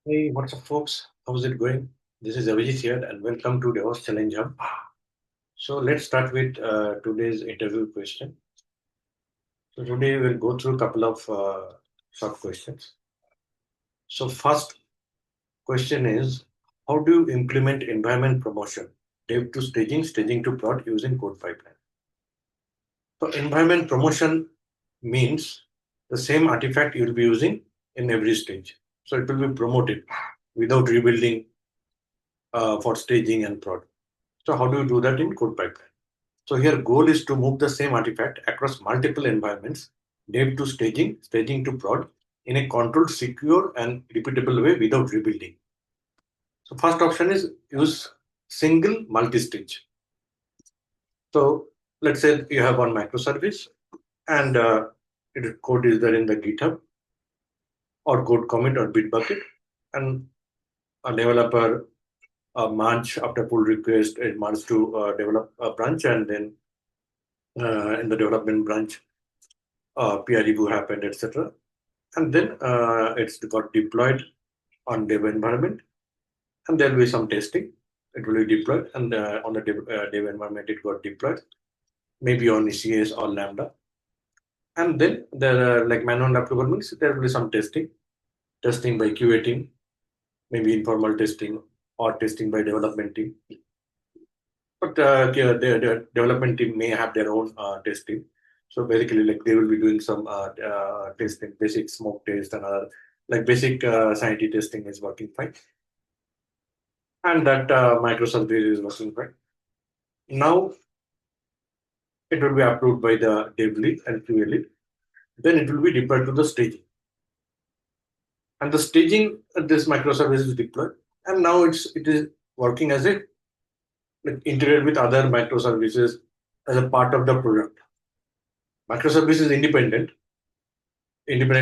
Hey, what's up, folks? How's it going? This is Avijit here, and welcome to Devops Challenge Hub. So let's start with today's interview question. So today we'll go through a couple of short questions. So first question is, how do you implement environment promotion, dev to staging, staging to prod using code pipeline? So environment promotion means the same artifact you'll be using in every stage. So it will be promoted without rebuilding for staging and prod. So how do you do that in code pipeline? So here goal is to move the same artifact across multiple environments, dev to staging, staging to prod in a controlled, secure and repeatable way without rebuilding. So first option is use single multi-stage. So let's say you have one microservice and its code is there in the GitHub or code commit or Bitbucket, and a developer merge after pull request, it merge to develop a branch, and then in the development branch peer review happened, etc. And then it's got deployed on dev environment, and there will be some testing. It will be deployed, and on the dev environment, it got deployed, maybe on ECS or Lambda. And then there are like manual approval means there will be some testing by QA team, maybe informal testing or testing by development team. But the development team may have their own testing. So basically, like they will be doing some testing, basic smoke test and other like basic sanity testing is working fine, and that microservice is working fine. Now it will be approved by the dev lead and QA lead. Then it will be deployed to the staging, and the staging this microservice is deployed, and now it is working as a like integrated with other microservices as a part of the product. Microservice is independent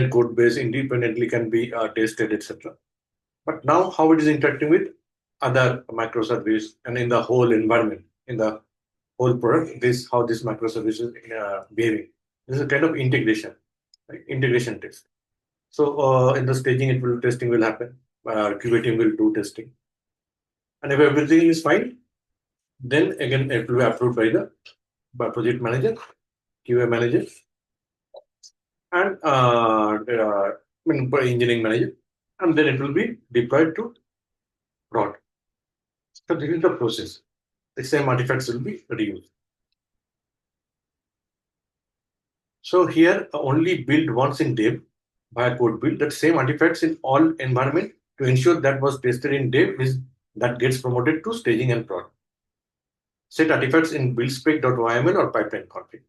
code base independently can be tested, etc. But now how it is interacting with other microservice and in the whole environment, in the whole product, this how this microservice is behaving. This is a kind of integration, right? Integration test. So in the staging, it will testing will happen. QA team will do testing, and if everything is fine, then again it will be approved by project manager, QA manager, and by engineering manager, and then it will be deployed to prod. So this is the process. The same artifacts will be reused. So here only build once in dev via code build that same artifacts in all environment to ensure that was tested in dev is that gets promoted to staging and prod. Set artifacts in buildspec.yml or pipeline config.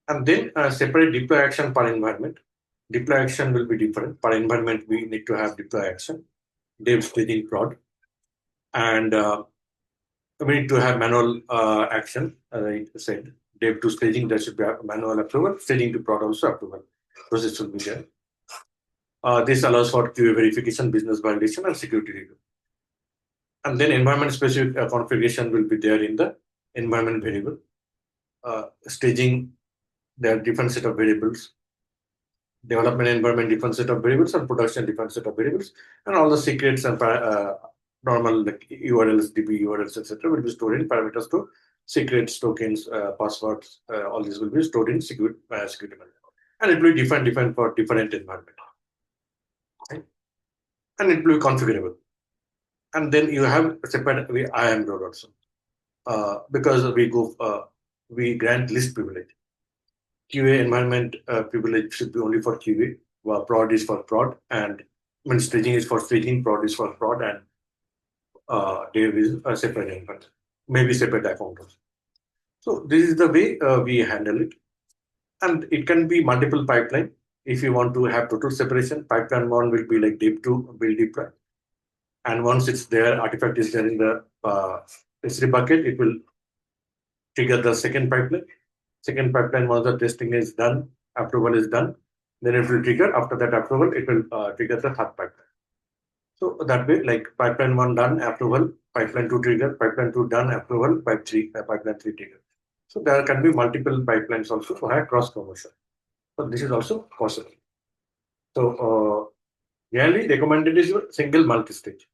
And then separate deploy action per environment. Deploy action will be different. Per environment, we need to have deploy action, dev, staging, prod. And we need to have manual action, as I said. Dev to staging, there should be a manual approval. Staging to prod also approval. Process will be there. This allows for QA verification, business validation, and security review. And then environment specific configuration will be there in the environment variable. Staging, there are different set of variables. Development environment, different set of variables, and production, different set of variables. And all the secrets and normal like URLs, DB URLs, etc., will be stored in parameters to secrets, tokens, passwords. All these will be stored in security management, and it will be different for different environment, right? And it will be configurable. And then you have separate IAM role also, because we grant list privilege. QA environment privilege should be only for QA, while prod is for prod, and when staging is for staging, prod is for prod, and dev is a separate environment, maybe separate account also. So this is the way we handle it, and it can be multiple pipeline. If you want to have total separation, pipeline one will be like dev to build deploy, and once it's there, artifact is there in the S3 bucket, it will trigger the second pipeline. Second pipeline, once the testing is done, approval is done, then it will trigger. After that approval, it will trigger the third pipeline. So that way, like pipeline one done, approval, pipeline two trigger, pipeline two done, approval, pipeline three trigger. So there can be multiple pipelines also to have cross promotion. So this is also possible. So Generally, recommended is your single multi-stage.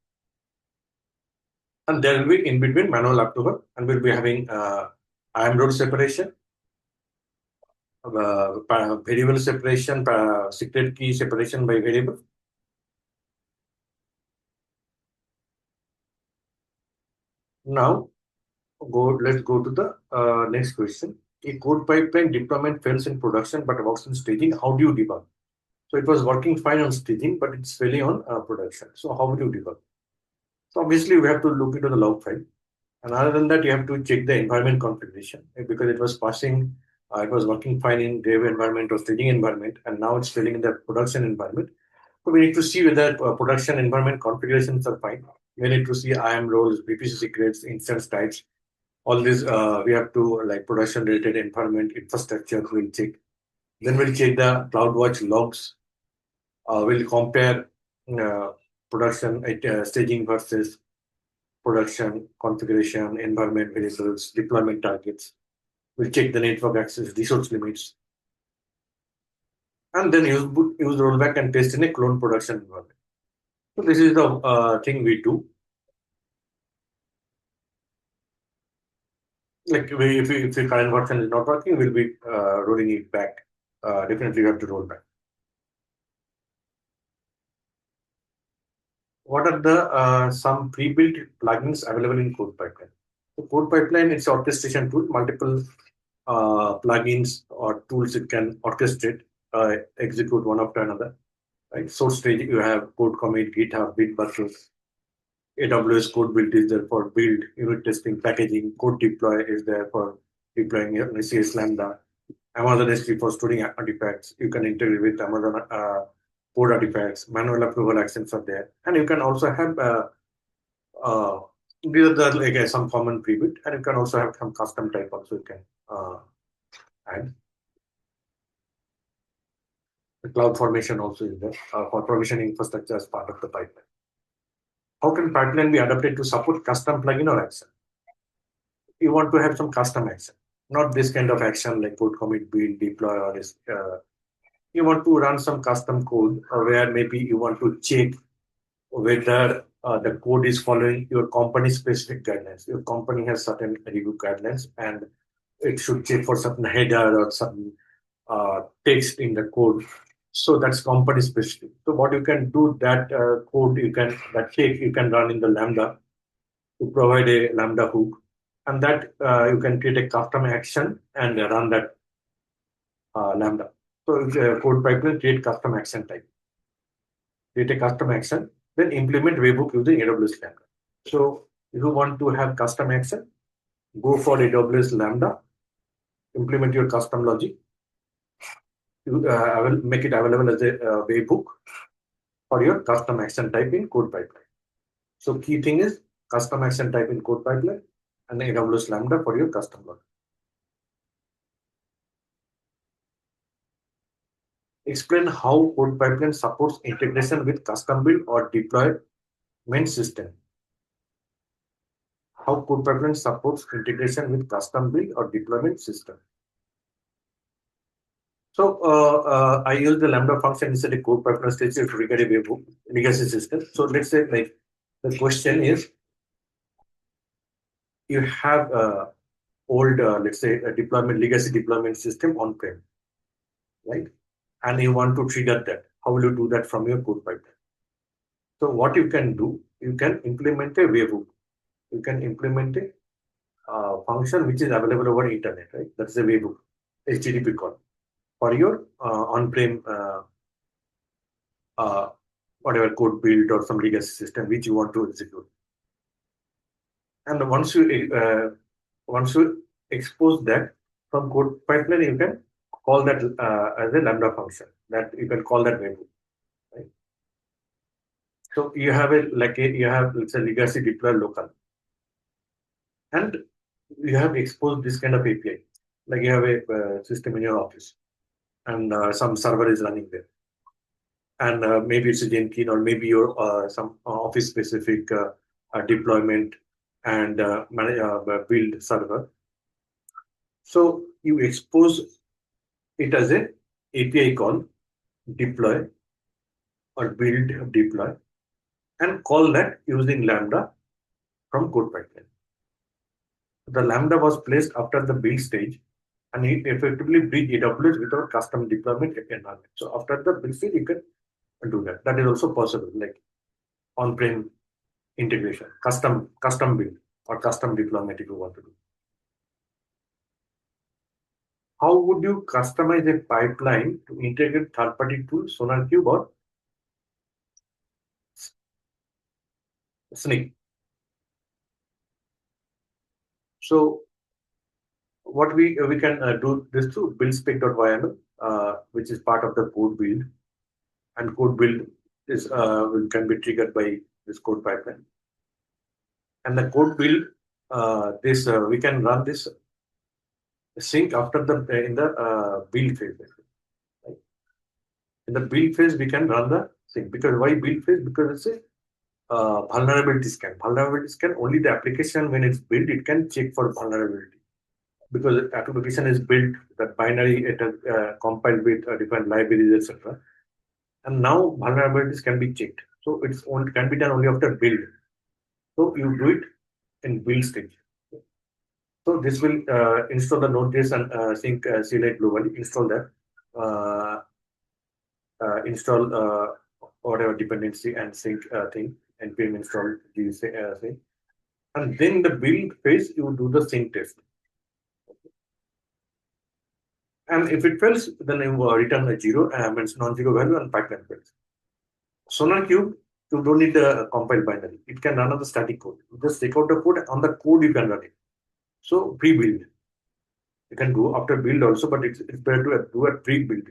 And there will be in between manual approval, and we'll be having IAM role separation, variable separation, secret key separation by variable. Now, let's go to the next question. A code pipeline deployment fails in production but works in staging. How do you debug? So it was working fine on staging, but it's failing on production. So how do you debug? So obviously we have to look into the log file. And other than that, you have to check the environment configuration because it was passing, it was working fine in dev environment or staging environment, and now it's failing in the production environment. So we need to see whether production environment configurations are fine. We need to see IAM roles, VPC secrets, instance types. All this we have to like production related environment infrastructure. We'll check. Then we'll check the CloudWatch logs. We'll compare uh, production staging versus production configuration, environment variables, deployment targets. We'll check the network access, resource limits, and then use rollback and test in a clone production environment. So this is the thing we do. Like if the current version is not working, we'll be rolling it back. Definitely, we have to roll back. What are the some pre-built plugins available in Code Pipeline? So Code Pipeline it's an orchestration tool, multiple plugins or tools it can orchestrate, execute one after another. Right. Source stage you have code commit, GitHub, Bitbucket, AWS code build is there for build, unit testing, packaging, code deploy is there for deploying your CS Lambda. Amazon S3 for storing artifacts. You can integrate with Amazon code artifacts. Manual approval actions are there, and you can also have uh, these are the, like some common pre-built, and you can also have some custom type also. You can add the cloud formation also is there for provisioning infrastructure as part of the pipeline. How can pipeline be adapted to support custom plugin or action? You want to have some custom action, not this kind of action like code commit, build, deploy, or you want to run some custom code where maybe you want to check whether the code is following your company specific guidelines. Your company has certain review guidelines and it should check for certain header or certain text in the code. So that's company specific. So what you can do that code you can that check you can run in the Lambda to provide a Lambda hook, and that you can create a custom action and run that Lambda. So code pipeline create custom action type, create a custom action, then implement webhook using AWS Lambda. So if you want to have custom action, go for AWS Lambda, implement your custom logic. I will make it available as a webhook for your custom action type in code pipeline. So key thing is custom action type in code pipeline and AWS Lambda for your custom logic. Explain how code pipeline supports integration with custom build or deployment system. How code pipeline supports integration with custom build or deployment system. So I use the Lambda function inside a code pipeline stage to trigger a webhook legacy system. So let's say like the question is you have old let's say a deployment legacy deployment system on prem, right? And you want to trigger that. How will you do that from your code pipeline? So what you can do, you can implement a webhook. You can implement a function which is available over internet, right? That's a webhook, HTTP call for your on-prem uh, whatever code build or some legacy system which you want to execute. And once you expose that from code pipeline, you can call that as a Lambda function. That you can call that webhook, right? So you have you have let's say legacy deploy local, and you have exposed this kind of API. Like you have a system in your office, and some server is running there, and maybe it's a Jenkins or maybe your some office specific deployment and build server. So you expose it as a API call deploy or build, deploy, and call that using Lambda from code pipeline. The Lambda was placed after the build stage and it effectively bridge AWS without custom deployment environment. So after the build stage, you can do that. That is also possible, like on-prem integration, custom build or custom deployment if you want to do. How would you customize a pipeline to integrate third-party tools, SonarQube or Snyk? So what we can do this through buildspec.yml, which is part of the code build, and code build is can be triggered by this code pipeline. And the code build, this we can run this sync after the in the build phase. Right? In the build phase, we can run the sync because why build phase? Because it's a vulnerability scan. Vulnerability scan only the application when it's built, it can check for vulnerability because the application is built that binary it has compiled with different libraries etc. And now vulnerabilities can be checked. So it's only can be done only after build. So you do it in build stage. So this will install the Node.js and sync CLI globally. Install that. Uh, Install whatever dependency and sync thing. npm install these thing. And then the build phase, you do the sync test. And if it fails, then you return a zero, means non-zero value and pipeline fails. SonarQube, you don't need the compile binary. It can run on the static code. You just take out the code. On the code, you can run it. So pre-build. You can do after build also, but it's better to do a pre-build.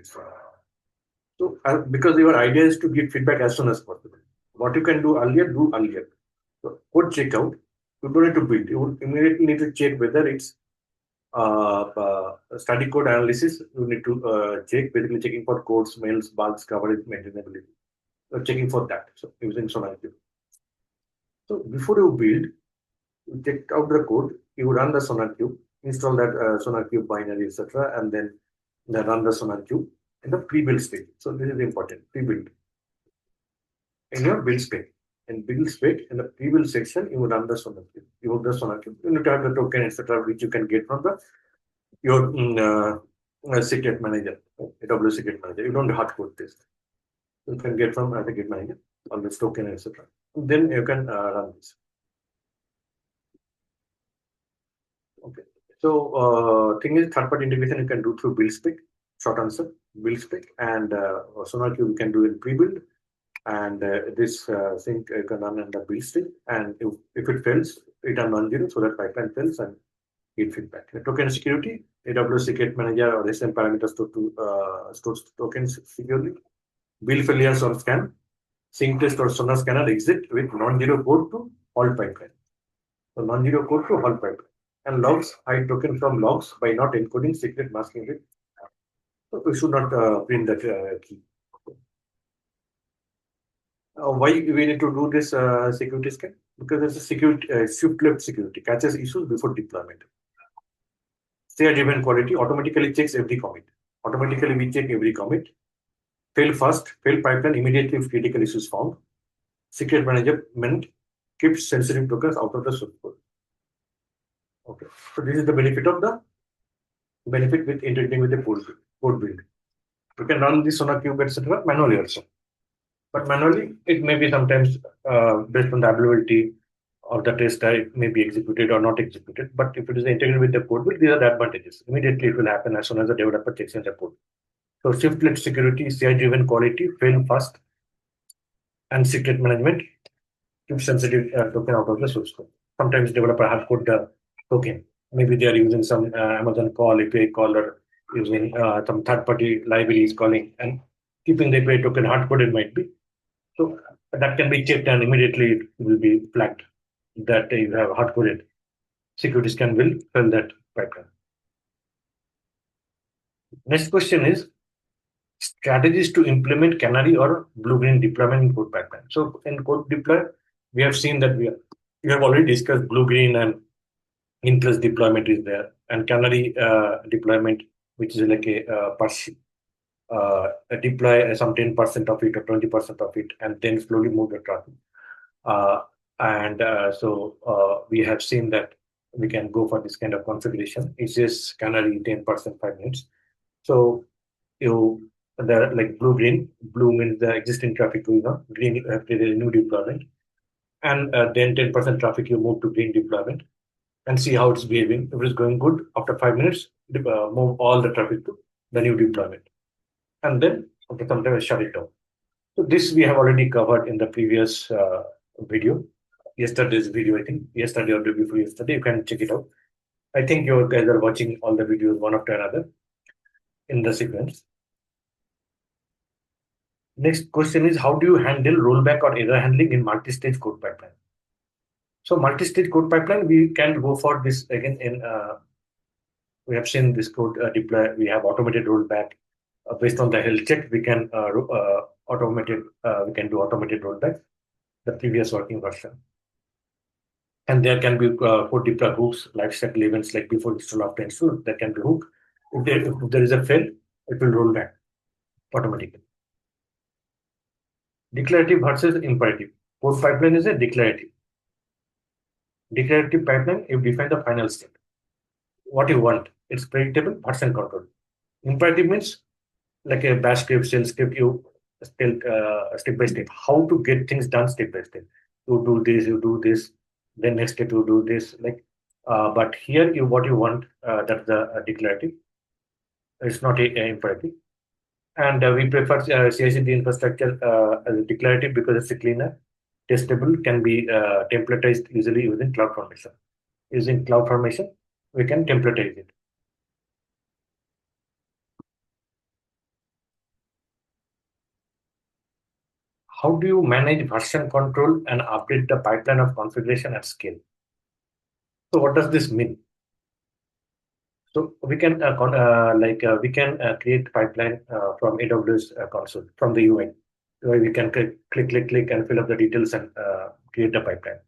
So because your idea is to give feedback as soon as possible. What you can do earlier. So code checkout, you don't need to build. You immediately need to check whether it's static code analysis. You need to check, basically checking for codes, mails, bugs, coverage, maintainability. So checking for that. So using SonarQube. So before you build, you check out the code, you run the SonarQube, install that SonarQube binary, etc., and then run the SonarQube in the pre-build stage. So this is important, pre-build. In your build spec, in the pre-build section, you run the SonarQube. You have the SonarQube, you need to have the token, etc., which you can get from the your secret manager, AWS secret manager. You don't hard code this. You can get from the secret manager, all this token, etc. Then you can run this. Okay. So thing is third-party integration you can do through build spec. Short answer, build spec, and SonarQube you can do in pre-build, and this sync you can run in the build stage. And if it fails, return non-zero so that pipeline fails and get feedback. The token security, AWS Secret Manager or SM parameters to store tokens securely. Build failures or scan. Sync test or Sonar scanner exit with non-zero code to halt pipeline. So non-zero code to halt pipeline. And logs, hide token from logs by not encoding secret masking it. So we should not print that key. Why we need to do this security scan? Because it's a security shift left security catches issues before deployment. Stay-driven quality automatically checks every commit. Automatically we check every commit. Fail fast, fail pipeline immediately if critical issues found. Secret management keeps sensitive tokens out of the source code. Okay, so this is the benefit with integrating with the code build. You can run this on a cube, etc. manually also. But manually, it may be sometimes based on the availability of the test type may be executed or not executed. But if it is integrated with the code build, these are the advantages. Immediately it will happen as soon as the developer checks in the code. So shift left security, CI-driven quality, fail fast, and secret management keep sensitive token out of the source code. Sometimes developer hard code the token. Maybe they are using some Amazon call, API call, or using some third-party libraries calling and keeping the API token hard coded might be. So that can be checked and immediately it will be flagged that you have hard coded. Security scan will fill that pipeline. Next question is strategies to implement canary or blue-green deployment in code pipeline. So in code deploy, we have seen that we have already discussed blue-green and in-place deployment is there, and canary deployment, which is like a deploy some 10% of it or 20% of it, and then slowly move the traffic. And we have seen that we can go for this kind of configuration. It's just canary 10%, 5 minutes. So you like blue green. Blue means the existing traffic going on. Green you have created a new deployment, and then 10% traffic you move to green deployment and see how it's behaving. If it's going good, after 5 minutes, move all the traffic to the new deployment, and then after some time shut it down. So this we have already covered in the previous video, yesterday's video, I think, yesterday or the day before yesterday. You can check it out. I think you guys are watching all the videos one after another in the sequence. Next question is, how do you handle rollback or error handling in multi-stage code pipeline? So multi-stage code pipeline, we can go for this again in, we have seen this code deploy, we have automated rollback. Based on the health check, we can we can do automated rollback, the previous working version. And there can be code deploy hooks, lifecycle events like before install, after install, that can be hook. If there is a fail, it will roll back automatically. Declarative versus imperative. Code pipeline is a declarative. Declarative pipeline, you define the final step. What you want, it's predictable, version control. Imperative means like a bash script, shell script, you still step by step, how to get things done step by step. You do this, you do this, then next step you do this. Like, but here you what you want, that's the declarative. It's not a imperative. And we prefer CI/CD infrastructure as a declarative because it's a cleaner, testable, can be templatized easily using CloudFormation. Using CloudFormation, we can templatize it. How do you manage version control and update the pipeline of configuration at scale? So what does this mean? So we can we can create pipeline from AWS console from the UI. Where we can click and fill up the details and create the pipeline.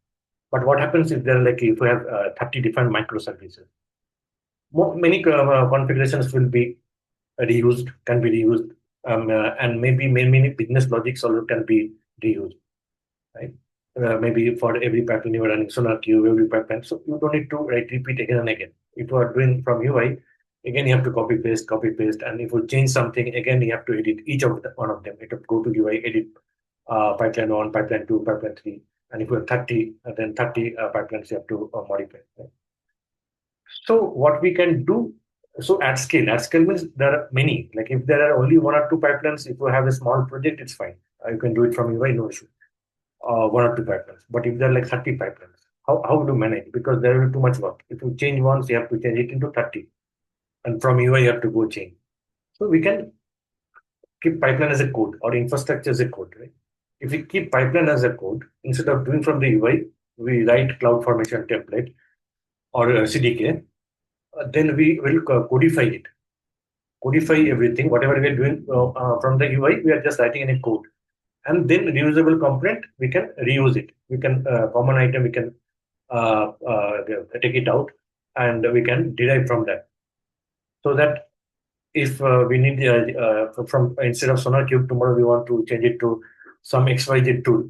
But what happens if there are like if we have 30 different microservices? Many configurations will be reused, can be reused, and maybe many business logics also can be reused, right? Maybe for every pipeline you are running SonarQube, every pipeline, so you don't need to repeat again and again. If you are doing from UI, again you have to copy paste, and if you change something, again you have to edit each of one of them. You have to go to UI, edit pipeline 1, pipeline 2, pipeline 3, and if you have 30, then 30 pipelines you have to modify. Right? So what we can do, so at scale means there are many. Like if there are only 1 or 2 pipelines, if you have a small project, it's fine. You can do it from UI, no issue. 1 or 2 pipelines. But if there are like 30 pipelines, how do you manage? Because there will be too much work. If you change once, you have to change it into 30. And from UI, you have to go change. So we can keep pipeline as a code or infrastructure as a code, right? If we keep pipeline as a code, instead of doing from the UI, we write CloudFormation template or CDK, then we will codify it. Codify everything, whatever we are doing from the UI, we are just writing in a code. And then reusable component, we can reuse it. We can common item, we can take it out, and we can derive from that. So that if we need from instead of SonarQube tomorrow, we want to change it to some XYZ tool,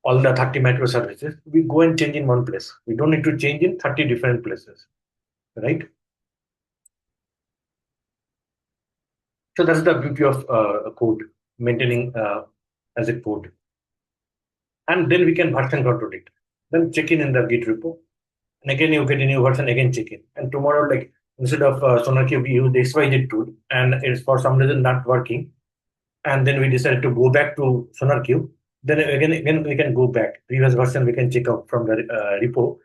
all the 30 microservices, we go and change in one place. We don't need to change in 30 different places, right? So that's the beauty of code, maintaining as a code. And then we can version control it. Then check in the Git repo. And again, you get a new version, again check in. And tomorrow, like instead of SonarQube, we use the XYZ tool, and it's for some reason not working. And then we decided to go back to SonarQube. Then again we can go back. Previous version we can check out from the repo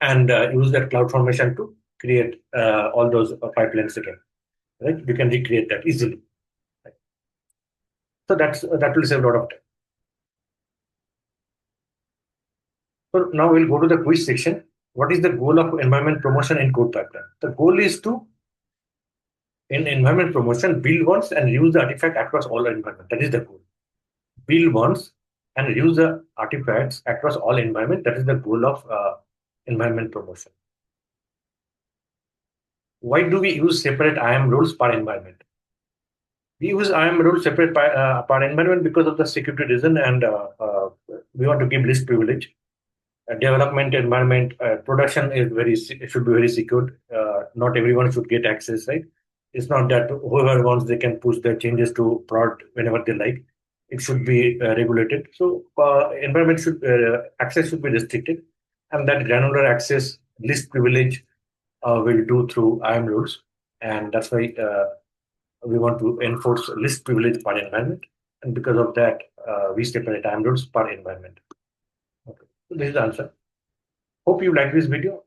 and use that CloudFormation to create all those pipelines again. Right? We can recreate that easily. Right? So that will save a lot of time. So now we'll go to the quiz section. What is the goal of environment promotion in code pipeline? The goal is to, in environment promotion, build once and use the artifact across all environment. That is the goal. Build once and use the artifacts across all environment. That is the goal of environment promotion. Why do we use separate IAM roles per environment? We use IAM rule separate part environment because of the security reason, and we want to give least privilege. Development environment, production is should be very secured. Not everyone should get access, right? It's not that whoever wants they can push their changes to prod whenever they like. It should be regulated. So environment should access should be restricted, and that granular access, least privilege, will do through IAM rules, and that's why we want to enforce least privilege per environment, and because of that, we separate IAM rules per environment. Okay, so this is the answer. Hope you like this video.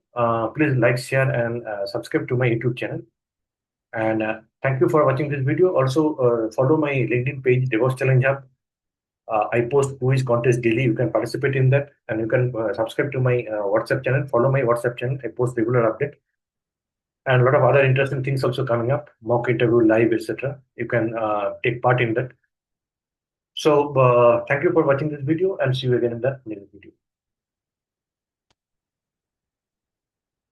Please like, share, and subscribe to my YouTube channel. And thank you for watching this video. Also, follow my LinkedIn page, DevOps Challenge Hub. I post quiz contest daily. You can participate in that, and you can subscribe to my WhatsApp channel. Follow my WhatsApp channel. I post regular update, and a lot of other interesting things also coming up. Mock interview, live, etc. You can take part in that. So, thank you for watching this video, and see you again in the next video.